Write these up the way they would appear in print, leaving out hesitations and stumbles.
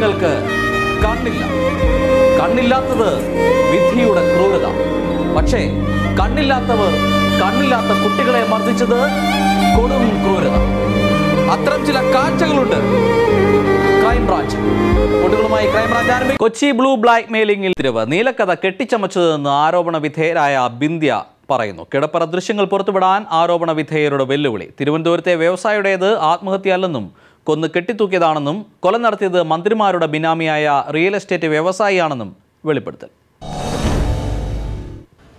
കുഞ്ഞുങ്ങൾക്ക് കണ്ണില്ല. കണ്ണില്ലാത്തത് വിധിയുടെ ക്രൂരത. പക്ഷേ കണ്ണില്ലാത്തവർ കണ്ണില്ലാത്ത കുട്ടികളെ മർദ്ദിച്ചത് കൊടും ക്രൂരത. അത്തരം ചില കാഴ്ചകളുണ്ട്. ക്രൈംബ്രാഞ്ച് കുട്ടികളുമായി ക്രൈംബ്രാഞ്ച് ആരംഭിക്കും. കൊച്ചി ബ്ലൂ ബ്ലാക്ക് മെയിലിംഗിൽ തിരിവ്. നീലക്കഥ കെട്ടിച്ചമച്ചതെന്ന് ആരോപണ വിധേയരായ ബിന്ദ്യ പറയുന്നു. കിടപ്പറ ദൃശ്യങ്ങൾ പുറത്തുവിടാൻ ആരോപണ വിധേയരുടെ വെല്ലുവിളി. തിരുവനന്തപുരത്തെ വ്യവസായിയുടേത് ആത്മഹത്യയല്ലെന്നും കൊന്ന് കെട്ടിത്തൂക്കിയതാണെന്നും കൊല നടത്തിയത് മന്ത്രിമാരുടെ ബിനാമിയായ റിയൽ എസ്റ്റേറ്റ് വ്യവസായിയാണെന്നും വെളിപ്പെടുത്തൽ.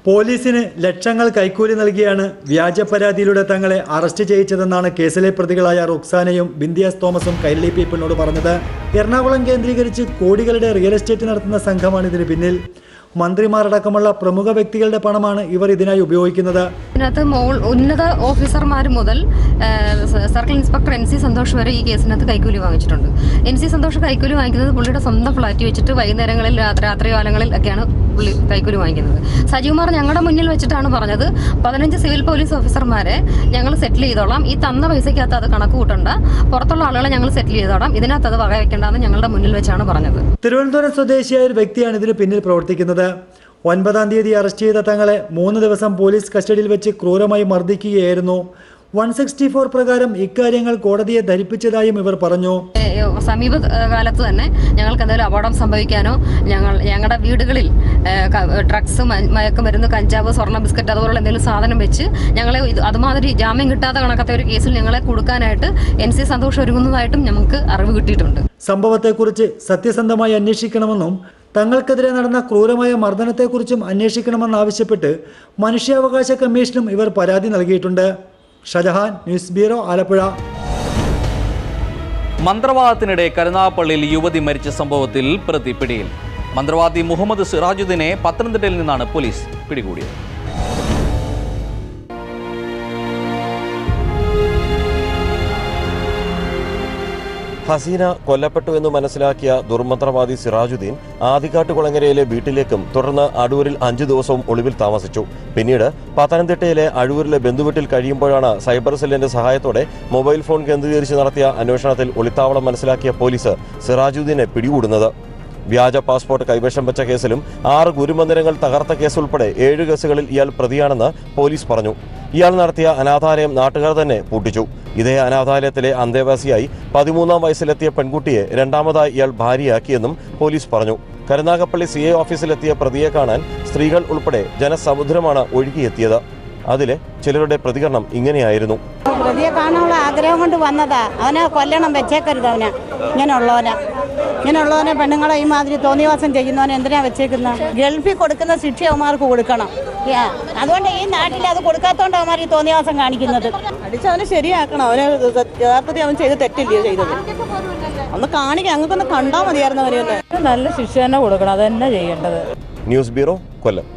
പോലീസിന് ലക്ഷങ്ങൾ കൈക്കൂലി നൽകിയാണ് വ്യാജ പരാതിയിലൂടെ തങ്ങളെ അറസ്റ്റ് ചെയ്യിച്ചതെന്നാണ് കേസിലെ പ്രതികളായ റുക്സാനയും ബിന്ദിയാസ് തോമസും കൈരളി പീപ്പിളിനോട് പറഞ്ഞത്. എറണാകുളം കേന്ദ്രീകരിച്ച് കോടികളുടെ റിയൽ എസ്റ്റേറ്റ് നടത്തുന്ന സംഘമാണ് ഇതിന് പിന്നിൽ. മന്ത്രിമാരടക്കമുള്ള പ്രമുഖ വ്യക്തികളുടെ പണമാണ് ഇവർ ഇതിനായി ഉപയോഗിക്കുന്നത്. ഇതിനകത്ത് ഉന്നത ഓഫീസർമാർ മുതൽ സർക്കിൾ ഇൻസ്പെക്ടർ NC സന്തോഷ് വരെ ഈ കേസിനകത്ത് കൈക്കൂലി വാങ്ങിച്ചിട്ടുണ്ട്. NC സന്തോഷ് കൈക്കൂലി വാങ്ങിക്കുന്നത് പുള്ളിയുടെ സ്വന്തം ഫ്ലാറ്റ് വെച്ചിട്ട് വൈകുന്നേരങ്ങളിൽ രാത്രികാലങ്ങളിൽ ഒക്കെയാണ് പുള്ളി കൈക്കൂലി വാങ്ങിക്കുന്നത്. സജികുമാർ ഞങ്ങളുടെ മുന്നിൽ വെച്ചിട്ടാണ് പറഞ്ഞത് 15 സിവിൽ പോലീസ് ഓഫീസർമാരെ ഞങ്ങൾ സെറ്റിൽ ചെയ്തോളാം, ഈ തന്ന പൈസയ്ക്കകത്ത് അത് കണക്ക് കൂട്ടണ്ട, പുറത്തുള്ള ആളുകളെ ഞങ്ങൾ സെറ്റിൽ ചെയ്തോളാം, ഇതിനകത്ത് അത് വക വെക്കേണ്ടെന്ന് ഞങ്ങളുടെ മുന്നിൽ വെച്ചാണ് പറഞ്ഞത്. തിരുവനന്തപുരം സ്വദേശിയായ ഒരു വ്യക്തിയാണ് ഇതിന് പിന്നിൽ പ്രവർത്തിക്കുന്നത്. 9-ാം തീയതി അറസ്റ്റ് ചെയ്ത തങ്ങളെ 3 ദിവസം പോലീസ് കസ്റ്റഡിയിൽ വെച്ച് ക്രൂരമായി മർദ്ദിക്കുകയായിരുന്നു. 164 പ്രകാരം ഇക്കാര്യങ്ങൾ കോടതിയെ ധരിപ്പിച്ചതായും ഇവർ പറഞ്ഞു. സമീപകാലത്ത് തന്നെ ഞങ്ങൾക്ക് എന്തെങ്കിലും അപകടം സംഭവിക്കാനോ ഞങ്ങളുടെ വീടുകളിൽ ഡ്രഗ്സ്, മയക്കുമരുന്ന്, കഞ്ചാവ്, സ്വർണ്ണ ബിസ്ക്കറ്റ് അതുപോലുള്ള എന്തെങ്കിലും സാധനം വെച്ച് ഞങ്ങളെ അതുമാതിരി ജാമ്യം കിട്ടാതെ കണക്കത്തെ ഒരു കേസിൽ ഞങ്ങളെ കൊടുക്കാനായിട്ട് NC സന്തോഷ് ഒരുങ്ങുന്നതായിട്ടും നമുക്ക് അറിവ് കിട്ടിയിട്ടുണ്ട്. സംഭവത്തെക്കുറിച്ച് സത്യസന്ധമായി അന്വേഷിക്കണമെന്നും തങ്ങൾക്കെതിരെ നടന്ന ക്രൂരമായ മർദ്ദനത്തെക്കുറിച്ചും അന്വേഷിക്കണമെന്നാവശ്യപ്പെട്ട് മനുഷ്യാവകാശ കമ്മീഷനും ഇവർ പരാതി നൽകിയിട്ടുണ്ട്. Shajahan, news bureau, Alappuzha. മന്ത്രവാദത്തിനിടെ കരുനാഗപ്പള്ളിയിൽ യുവതി മരിച്ച സംഭവത്തിൽ പ്രതി പിടിയിൽ. മന്ത്രവാദി മുഹമ്മദ് സിറാജുദ്ദീനെ പത്തനംതിട്ടയിൽ നിന്നാണ് പോലീസ് പിടികൂടിയത്. ഹസീന കൊല്ലപ്പെട്ടുവെന്ന് മനസ്സിലാക്കിയ ദുർമന്ത്രവാദി സിറാജുദ്ദീൻ ആദിക്കാട്ടുകുളങ്ങരയിലെ വീട്ടിലേക്കും തുടർന്ന് അടൂരിൽ 5 ദിവസവും ഒളിവിൽ താമസിച്ചു. പിന്നീട് പത്തനംതിട്ടയിലെ അഴൂരിലെ ബന്ധുവീട്ടിൽ കഴിയുമ്പോഴാണ് സൈബർ സെല്ലിന്റെ സഹായത്തോടെ മൊബൈൽ ഫോൺ കേന്ദ്രീകരിച്ച് നടത്തിയ അന്വേഷണത്തിൽ ഒളിത്താവളം മനസ്സിലാക്കിയ പോലീസ് സിറാജുദ്ദീനെ പിടികൂടുന്നത്. വ്യാജ പാസ്പോർട്ട് കൈവശം വെച്ച കേസിലും 6 ഗുരുമന്ദിരങ്ങൾ തകർത്ത കേസുൾപ്പെടെ 7 കേസുകളിൽ ഇയാൾ പ്രതിയാണെന്ന് പോലീസ് പറഞ്ഞു. ഇയാൾ നടത്തിയ അനാഥാലയം നാട്ടുകാർ തന്നെ പൂട്ടിച്ചു. ഇതേ അനാഥാലയത്തിലെ അന്തേവാസിയായി 13-ാം വയസ്സിലെത്തിയ പെൺകുട്ടിയെ രണ്ടാമതായി ഇയാൾ ഭാര്യയാക്കിയെന്നും പോലീസ് പറഞ്ഞു. കരുനാഗപ്പള്ളി CA ഓഫീസിലെത്തിയ പ്രതിയെ കാണാൻ സ്ത്രീകൾ ഉൾപ്പെടെ ജനസമുദ്രമാണ് ഒഴുകിയെത്തിയത്. അതിലെ ചിലരുടെ പ്രതികരണം ഇങ്ങനെയായിരുന്നു. പ്രതിയെ കാണാനുള്ള ആഗ്രഹം കൊണ്ട് വന്നതാ. അവനെ കൊല്ലണം, വെച്ചേക്കരുത്. ഇങ്ങനെയുള്ളവനെ പെണ്ണുങ്ങളെ ഈ മാതിരി തോന്നിവാസം ചെയ്യുന്നവനെ എന്തിനാ വെച്ചേക്കുന്നത്? ഗൾഫിൽ കൊടുക്കുന്ന ശിക്ഷ അവന്മാർക്ക് കൊടുക്കണം. അതുകൊണ്ട് ഈ നാട്ടിൽ അത് കൊടുക്കാത്തോണ്ട് അവന്മാർ ഈ തോന്നിവാസം കാണിക്കുന്നത്. അടിച്ചവനെ ശരിയാക്കണം. അവന് യഥാർത്ഥത്തിൽ അവൻ ചെയ്ത് തെറ്റില്ലയോ ചെയ്തത്? ഒന്ന് കാണിക്കാൻ അങ്ങക്കൊന്ന് കണ്ടാൽ മതിയായിരുന്നു. അവരെയൊന്ന് നല്ല ശിക്ഷ തന്നെ കൊടുക്കണം. അത് തന്നെ ചെയ്യേണ്ടത്. ന്യൂസ് ബ്യൂറോ, കൊല്ലം.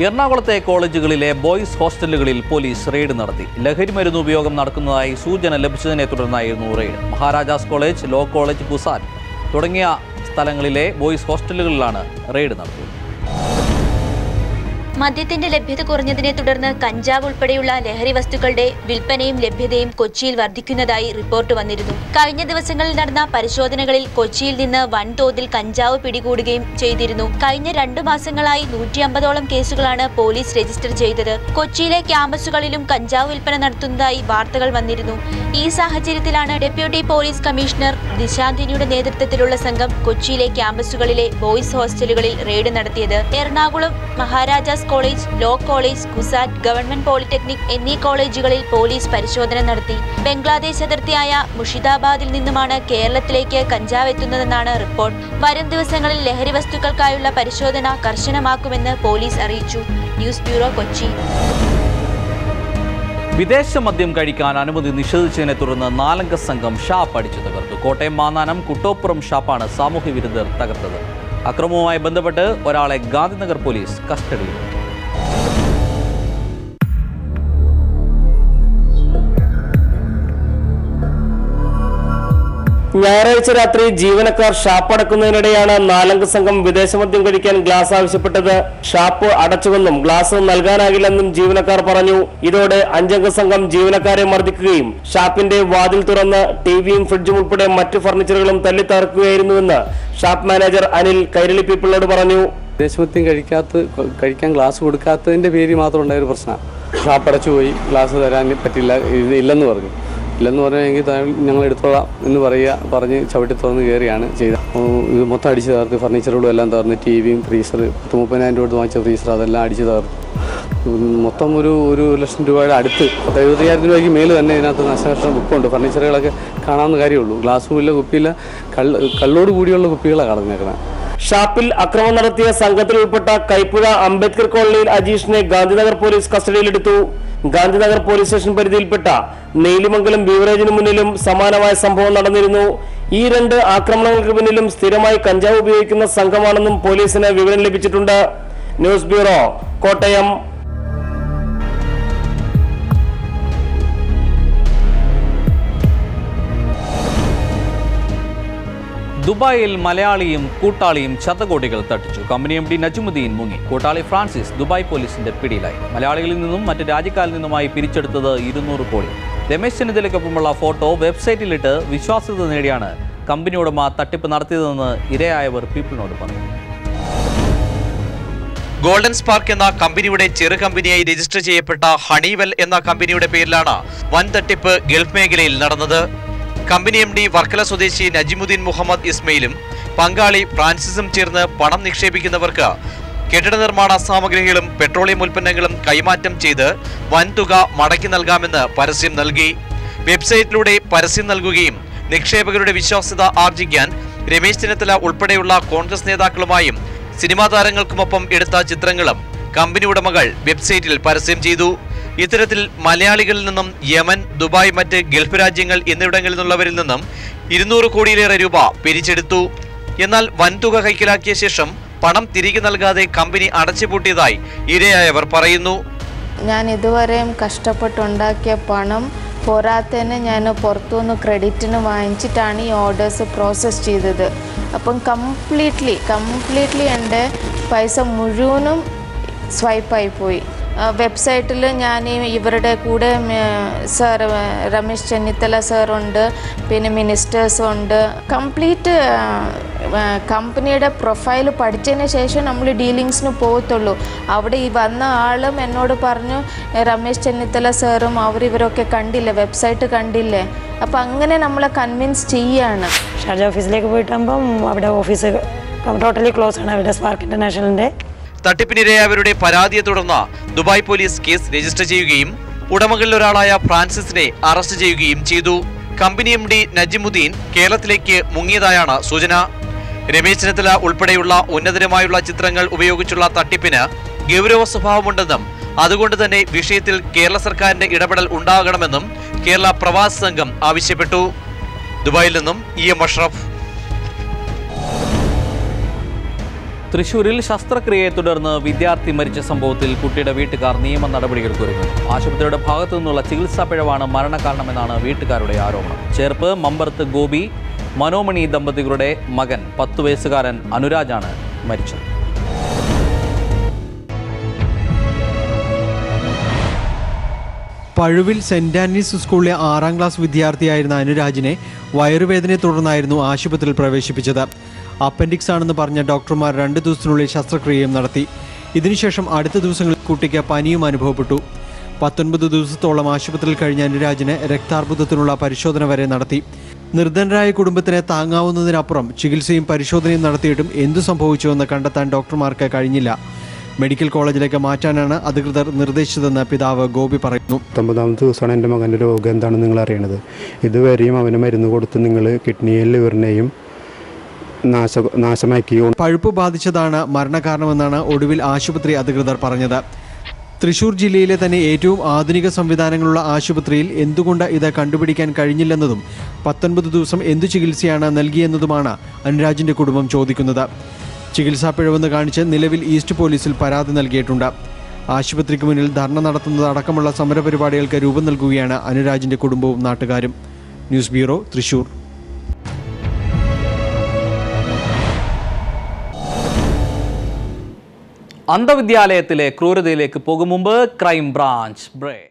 എറണാകുളത്തെ കോളേജുകളിലെ ബോയ്സ് ഹോസ്റ്റലുകളിൽ പോലീസ് റെയ്ഡ് നടത്തി. ലഹരിമരുന്ന് ഉപയോഗം നടക്കുന്നതായി സൂചന ലഭിച്ചതിനെ തുടർന്നായിരുന്നു raid. Maharajas college, law college, CUSAT തുടങ്ങിയ സ്ഥലങ്ങളിലെ ബോയ്സ് ഹോസ്റ്റലുകളിലാണ് റെയ്ഡ് നടത്തിയത്. മദ്യത്തിന്റെ ലഭ്യത കുറഞ്ഞതിനെ തുടർന്ന് കഞ്ചാവ് ഉൾപ്പെടെയുള്ള ലഹരി വസ്തുക്കളുടെ വിൽപ്പനയും ലഭ്യതയും കൊച്ചിയിൽ വർദ്ധിക്കുന്നതായി റിപ്പോർട്ട് വന്നിരുന്നു. കഴിഞ്ഞ ദിവസങ്ങളിൽ നടന്ന പരിശോധനകളിൽ കൊച്ചിയിൽ നിന്ന് വൻതോതിൽ കഞ്ചാവ് പിടികൂടുകയും ചെയ്തിരുന്നു. കഴിഞ്ഞ 2 മാസങ്ങളായി 150ഓളം കേസുകളാണ് പോലീസ് രജിസ്റ്റർ ചെയ്തത്. കൊച്ചിയിലെ ക്യാമ്പസുകളിലും കഞ്ചാവ് വിൽപ്പന നടത്തുന്നതായി വാർത്തകൾ വന്നിരുന്നു. ഈ സാഹചര്യത്തിലാണ് ഡെപ്യൂട്ടി പോലീസ് കമ്മീഷണർ ദിശാന്തിനിയുടെ നേതൃത്വത്തിലുള്ള സംഘം കൊച്ചിയിലെ ക്യാമ്പസുകളിലെ ബോയ്സ് ഹോസ്റ്റലുകളിൽ റെയ്ഡ് നടത്തിയത്. Ernakulam Maharajas college, law college, CUSAT, government polytechnic എന്നീ കോളേജുകളിൽ പോലീസ് പരിശോധന നടത്തി. ബംഗ്ലാദേശ് അതിർത്തിയായ മുഷിദാബാദിൽ നിന്നുമാണ് കേരളത്തിലേക്ക് കഞ്ചാവ് എത്തുന്നതെന്നാണ് റിപ്പോർട്ട്. വരും ദിവസങ്ങളിൽ ലഹരി വസ്തുക്കൾക്കായുള്ള പരിശോധന കർശനമാക്കുമെന്ന് പോലീസ് അറിയിച്ചു. News bureau, Kochi. വിദേശ മദ്യം കഴിക്കാൻ അനുമതി നിഷേധിച്ചതിനെ തുടർന്ന് 4-അംഗ സംഘം ഷാപ്പ് അടിച്ചു തകർത്തു. കോട്ടയം മാന്നാനം കുട്ടോപ്പുറം ഷാപ്പാണ് സാമൂഹ്യ വിരുദ്ധർ തകർത്തത്. അക്രമവുമായി ബന്ധപ്പെട്ട് ഒരാളെ ഗാന്ധിനഗർ പോലീസ് കസ്റ്റഡിയിലെടുത്തു. ഞായറാഴ്ച രാത്രി ജീവനക്കാർ ഷാപ്പ് അടക്കുന്നതിനിടെയാണ് 4-അംഗ സംഘം വിദേശമദ്യം കഴിക്കാൻ ഗ്ലാസ് ആവശ്യപ്പെട്ടത്. ഷാപ്പ് അടച്ചുവെന്നും ഗ്ലാസ് നൽകാനാകില്ലെന്നും ജീവനക്കാർ പറഞ്ഞു. ഇതോടെ 5-അംഗ സംഘം ജീവനക്കാരെ മർദ്ദിക്കുകയും ഷാപ്പിന്റെ വാതിൽ തുറന്ന് ടിവിയും ഫ്രിഡ്ജും ഉൾപ്പെടെ മറ്റു ഫർണിച്ചറുകളും തല്ലിത്തകർക്കുകയായിരുന്നുവെന്ന് ഷാപ്പ് മാനേജർ അനിൽ കൈരളി പീപ്പിളിനോട് പറഞ്ഞു. വിദേശമദ്യം കഴിക്കാൻ ഗ്ലാസ് കൊടുക്കാത്തതിന്റെ പേര് മാത്രം ഉണ്ടായ ഒരു പ്രശ്നം. ഷാപ്പ് അടച്ചു പോയി, ഗ്ലാസ് തരാൻ പറ്റില്ല, ഇല്ലെന്ന് പറഞ്ഞു. ഇല്ലെന്ന് പറഞ്ഞെങ്കിൽ ഞങ്ങൾ എടുത്തോളാം എന്ന് പറഞ്ഞ് ചവിട്ടി തുറന്ന് കയറിയാണ് ചെയ്തത്. ഇത് മൊത്തം അടിച്ച് തകർത്ത്, ഫർണിച്ചറുകളും എല്ലാം തകർന്ന്, ടിവിയും ഫ്രീസർ 30,000 രൂപ വാങ്ങിച്ച ഫ്രീസർ അതെല്ലാം അടിച്ച് തകർത്തു. മൊത്തം ഒരു 1 ലക്ഷം രൂപയുടെ അടുത്ത് 75,000 രൂപയ്ക്ക് മേല് തന്നെ ഇതിനകത്ത് നാശനഷ്ടം ബുക്കുണ്ട്. ഫർണിച്ചറുകളൊക്കെ കാണാവുന്ന കാര്യമുള്ളൂ. ഗ്ലാസ്സും ഇല്ല, കുപ്പിയില്ല, കള്ളോട് കൂടിയുള്ള കുപ്പികളാണ് കളഞ്ഞേക്കുന്നത്. ഷാപ്പിൽ അക്രമം നടത്തിയ സംഘത്തിൽ ഉൾപ്പെട്ട കൈപ്പുഴ അംബേദ്കർ കോളനിയിൽ അജീഷിനെ ഗാന്ധിനഗർ പോലീസ് കസ്റ്റഡിയിലെടുത്തു. ഗാന്ധിനഗർ പോലീസ് സ്റ്റേഷൻ പരിധിയിൽപ്പെട്ട നെയ്ലിമംഗലം ബീവറേജിന് മുന്നിലും സമാനമായ സംഭവം നടന്നിരുന്നു. ഈ 2 ആക്രമണങ്ങൾക്ക് പിന്നിലും സ്ഥിരമായി കഞ്ചാവ് ഉപയോഗിക്കുന്ന സംഘമാണെന്നും പോലീസിന് വിവരം ലഭിച്ചിട്ടുണ്ട്. News bureau, Kottayam. ദുബായിൽ മലയാളിയും കൂട്ടാളിയും ശതകോടികൾ തട്ടിച്ചു. കമ്പനി MD നജ്മുദ്ദീൻ മുങ്ങി. കൂട്ടാളി ഫ്രാൻസിസ് ദുബായ് പോലീസിന്റെ പിടിയിലായി. മലയാളികളിൽ നിന്നും മറ്റ് രാജ്യക്കാരിൽ നിന്നുമായി പിരിച്ചെടുത്തത് 200 കോടി. രമേശ് ചെന്നിത്തലയ്ക്കൊപ്പമുള്ള ഫോട്ടോ വെബ്സൈറ്റിലിട്ട് വിശ്വാസ്യത നേടിയാണ് കമ്പനി ഉടമ തട്ടിപ്പ് നടത്തിയതെന്ന് ഇരയായവർ പീപ്പിളിനോട് പറഞ്ഞു. ഗോൾഡൻ സ്പാർക്ക് എന്ന കമ്പനിയുടെ ചെറു കമ്പനിയായി രജിസ്റ്റർ ചെയ്യപ്പെട്ട ഹണിവെൽ എന്ന കമ്പനിയുടെ പേരിലാണ് വൻ തട്ടിപ്പ് ഗൾഫ് മേഖലയിൽ നടന്നത്. കമ്പനി MD വർക്കല സ്വദേശി നജ്മുദ്ദീൻ മുഹമ്മദ് ഇസ്മയിലും പങ്കാളി ഫ്രാൻസിസും ചേർന്ന് പണം നിക്ഷേപിക്കുന്നവർക്ക് കെട്ടിട നിർമ്മാണ സാമഗ്രികളും പെട്രോളിയം ഉൽപ്പന്നങ്ങളും കൈമാറ്റം ചെയ്ത് വൻതുക മടക്കി നൽകാമെന്ന് പരസ്യം നൽകി. വെബ്സൈറ്റിലൂടെ പരസ്യം നൽകുകയും നിക്ഷേപകരുടെ വിശ്വാസ്യത ആർജിക്കാൻ രമേശ് ചെന്നിത്തല ഉൾപ്പെടെയുള്ള കോൺഗ്രസ് നേതാക്കളുമായും സിനിമാ താരങ്ങൾക്കുമൊപ്പം എടുത്ത ചിത്രങ്ങളും കമ്പനി ഉടമകൾ വെബ്സൈറ്റിൽ പരസ്യം ചെയ്തു. ഇത്തരത്തിൽ മലയാളികളിൽ നിന്നും യമൻ, ദുബായ്, മറ്റ് ഗൾഫ് രാജ്യങ്ങൾ എന്നിവിടങ്ങളിൽ നിന്നുള്ളവരിൽ നിന്നും 200 കോടിയിലേറെ രൂപ പിരിച്ചെടുത്തു. എന്നാൽ വൻതുക കൈക്കലാക്കിയ ശേഷം പണം തിരികെ നൽകാതെ കമ്പനി അടച്ചുപൂട്ടിയതായി ഇരയായവർ പറയുന്നു. ഞാൻ ഇതുവരെയും കഷ്ടപ്പെട്ടുണ്ടാക്കിയ പണം പോരാത്തതിന് ഞാൻ പുറത്തുനിന്ന് ക്രെഡിറ്റിന് വാങ്ങിച്ചിട്ടാണ് ഈ ഓർഡേഴ്സ് പ്രോസസ്സ് ചെയ്തത്. അപ്പം കംപ്ലീറ്റ്ലി എൻ്റെ പൈസ മുഴുവനും സ്വൈപ്പായി പോയി. വെബ്സൈറ്റിൽ ഞാൻ ഇവരുടെ കൂടെ സാർ രമേശ് ചെന്നിത്തല സാറുണ്ട്, പിന്നെ മിനിസ്റ്റേഴ്സുണ്ട്. കംപ്ലീറ്റ് കമ്പനിയുടെ പ്രൊഫൈൽ പഠിച്ചതിന് ശേഷം നമ്മൾ ഡീലിങ്സിന് പോകത്തുള്ളൂ. അവിടെ ഈ വന്ന ആളും എന്നോട് പറഞ്ഞു രമേശ് ചെന്നിത്തല സാറും ഇവരൊക്കെ കണ്ടില്ലേ, വെബ്സൈറ്റ് കണ്ടില്ലേ. അപ്പം അങ്ങനെ നമ്മളെ കൺവിൻസ് ചെയ്യാണ്. ഷാർജ ഓഫീസിലേക്ക് പോയിട്ടാകുമ്പം അവിടെ ഓഫീസ് ടോട്ടലി ക്ലോസ് ആണ്, അവിടെ സ്പാർക്ക് ഇന്റർനാഷണലിൻ്റെ. തട്ടിപ്പിനിരയായവരുടെ പരാതിയെ തുടർന്ന് ദുബായ് പോലീസ് കേസ് രജിസ്റ്റർ ചെയ്യുകയും ഉടമകളിൽ ഒരാളായ ഫ്രാൻസിസിനെ അറസ്റ്റ് ചെയ്യുകയും ചെയ്തു. കമ്പനി MD നജ്മുദ്ദീൻ കേരളത്തിലേക്ക് മുങ്ങിയതായാണ് സൂചന. രമേശ് ചെന്നിത്തല ഉൾപ്പെടെയുള്ള ഉന്നതരുമായുള്ള ചിത്രങ്ങൾ ഉപയോഗിച്ചുള്ള തട്ടിപ്പിന് ഗൗരവ സ്വഭാവമുണ്ടെന്നും അതുകൊണ്ട് തന്നെ വിഷയത്തിൽ കേരള സർക്കാരിന്റെ ഇടപെടൽ ഉണ്ടാകണമെന്നും കേരള പ്രവാസി സംഘം ആവശ്യപ്പെട്ടു. ദുബായിൽ നിന്നും EM അഷ്റഫ്. തൃശൂരിൽ ശസ്ത്രക്രിയയെ തുടർന്ന് വിദ്യാർത്ഥി മരിച്ച സംഭവത്തിൽ കുട്ടിയുടെ വീട്ടുകാർ നിയമ നടപടികൾക്ക് ഒരുങ്ങുന്നു. ആശുപത്രിയുടെ ഭാഗത്തു നിന്നുള്ള ചികിത്സാ പിഴവാണ് മരണകാരണമെന്നാണ് വീട്ടുകാരുടെ ആരോപണം. ചേർപ്പ് മമ്പറത്ത് ഗോപി മനോമണി ദമ്പതികളുടെ മകൻ 10 വയസ്സുകാരൻ അനുരാജാണ് മരിച്ചത്. പഴുവിൽ സെന്റ് ആന്റണീസ് സ്കൂളിലെ 6ാം ക്ലാസ് വിദ്യാർത്ഥിയായിരുന്ന അനുരാജിനെ വയറുവേദനയെ തുടർന്നായിരുന്നു ആശുപത്രിയിൽ പ്രവേശിപ്പിച്ചത്. അപ്പൻഡിക്സ് ആണെന്ന് പറഞ്ഞ ഡോക്ടർമാർ 2 ദിവസത്തിനുള്ളിൽ ശസ്ത്രക്രിയയും നടത്തി. ഇതിനുശേഷം അടുത്ത ദിവസങ്ങളിൽ കുട്ടിക്ക് പനിയും അനുഭവപ്പെട്ടു. 19 ദിവസത്തോളം ആശുപത്രിയിൽ കഴിഞ്ഞ അനുരാജിന് രക്താർബുദത്തിനുള്ള പരിശോധന വരെ നടത്തി. നിർധനരായ കുടുംബത്തിനെ താങ്ങാവുന്നതിനപ്പുറം ചികിത്സയും പരിശോധനയും നടത്തിയിട്ടും എന്തു സംഭവിച്ചുവെന്ന് കണ്ടെത്താൻ ഡോക്ടർമാർക്ക് കഴിഞ്ഞില്ല. മെഡിക്കൽ കോളേജിലേക്ക് മാറ്റാനാണ് അധികൃതർ നിർദ്ദേശിച്ചതെന്ന് പിതാവ് ഗോപി പറയുന്നു. 19ാമത്തെ ദിവസമാണ് എൻ്റെ മകൻ്റെ രോഗം എന്താണെന്ന് നിങ്ങൾ അറിയണത്. ഇതുവരെയും അവന് മരുന്ന് കൊടുത്ത് നിങ്ങൾ കിഡ്നിയെയും ലിവറിനെയും നാശമാക്കിയോ. പഴുപ്പ് ബാധിച്ചതാണ് മരണകാരണമെന്നാണ് ഒടുവിൽ ആശുപത്രി അധികൃതർ പറഞ്ഞത്. തൃശൂർ ജില്ലയിലെ തന്നെ ഏറ്റവും ആധുനിക സംവിധാനങ്ങളുള്ള ആശുപത്രിയിൽ എന്തുകൊണ്ട് ഇത് കണ്ടുപിടിക്കാൻ കഴിഞ്ഞില്ലെന്നതും 19 ദിവസം എന്തു ചികിത്സയാണ് നൽകിയെന്നതുമാണ് അനുരാജിന്റെ കുടുംബം ചോദിക്കുന്നത്. ചികിത്സാ പിഴവെന്ന് കാണിച്ച് നിലവിൽ ഈസ്റ്റ് പോലീസിൽ പരാതി നൽകിയിട്ടുണ്ട്. ആശുപത്രിക്ക് മുന്നിൽ ധർണ നടത്തുന്നത് അടക്കമുള്ള സമരപരിപാടികൾക്ക് രൂപം നൽകുകയാണ് അനുരാജിന്റെ കുടുംബവും നാട്ടുകാരും. News bureau, Thrissur. അന്ധവിദ്യാലയത്തിലെ ക്രൂരതയിലേക്ക് പോകും മുമ്പ് ക്രൈം ബ്രാഞ്ച് ബ്രേക്ക്.